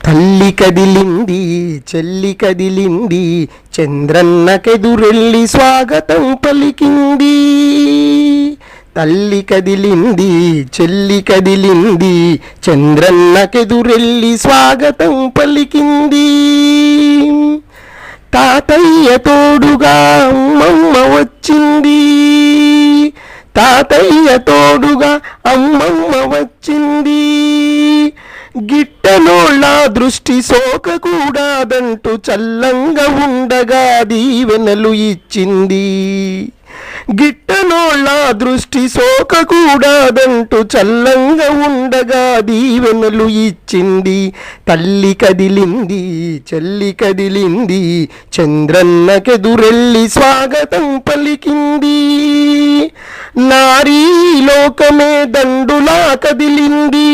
తల్లి కదిలింది చెల్లి కదిలింది, చంద్రన్నకెదురెళ్ళి స్వాగతం పలికింది. తల్లి కదిలింది చెల్లి కదిలింది, చంద్రన్నకెదురెళ్ళి స్వాగతం పలికింది. తాతయ్య తోడుగా అమ్మమ్మ వచ్చింది, తాతయ్య తోడుగా అమ్మమ్మ వచ్చింది. గిట్టనోళ్ళ దృష్టి సోకకూడదంటూ చల్లంగా ఉండగా దీవెనలు ఇచ్చింది. గిట్టనోళ్ళ దృష్టి సోకకూడదంటూ చల్లంగా ఉండగా దీవెనలు ఇచ్చింది. తల్లి కదిలింది చెల్లి కదిలింది, చంద్రన్నకెదురెళ్ళి స్వాగతం పలికింది. నారీ లోకమే దండులా కదిలింది,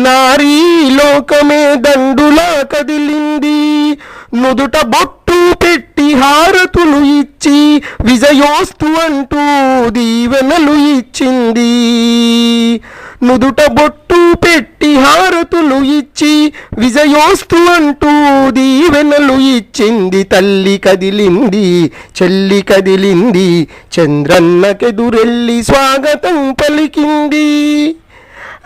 నారీ లోకమే దండులా కదిలింది. నుదుట బొట్టు పెట్టి హారతులు ఇచ్చి విజయోస్తు అంటూ దీవెనలు ఇచ్చింది. నుదుట బొట్టు పెట్టి హారతులు ఇచ్చి విజయోస్తు అంటూ దీవెనలు ఇచ్చింది. తల్లి కదిలింది చెల్లి కదిలింది, చంద్రన్నకెదురెళ్ళి స్వాగతం పలికింది.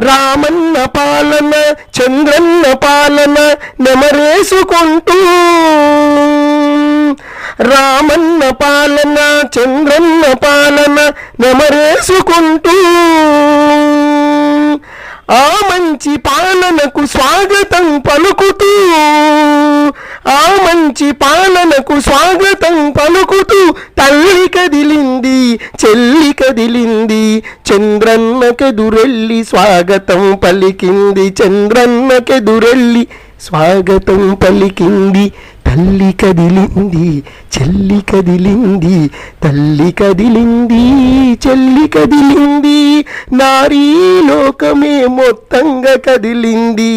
రామన్న పాలన చంద్రన్న పాలన నెమరేసుకుంటూ, రామన్న పాలన చంద్రన్న పాలన నెమరేసుకుంటూ, ఆ మంచి పాలనకు స్వాగతం పలుకుతూ, ఆ మంచి పాలనకు స్వాగతం పలుకుతూ తల్లి కదిలింది చెల్లి కదిలింది, చంద్రన్నకెదురెళ్ళి స్వాగతం పలికింది. చంద్రన్నకెదురెళ్ళి స్వాగతం పలికింది. తల్లి కదిలింది చెల్లి కదిలింది, తల్లి కదిలింది చెల్లి కదిలింది. నారీ లోకమే మొత్తంగా కదిలింది.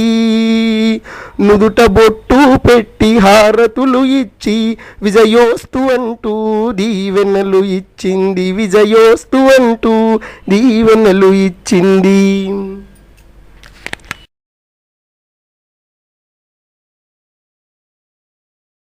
నుదుట బొట్టు పెట్టి హారతులు ఇచ్చి విజయోస్తు అంటూ దీవెనలు ఇచ్చింది. విజయోస్తు అంటూ దీవెనలు ఇచ్చింది.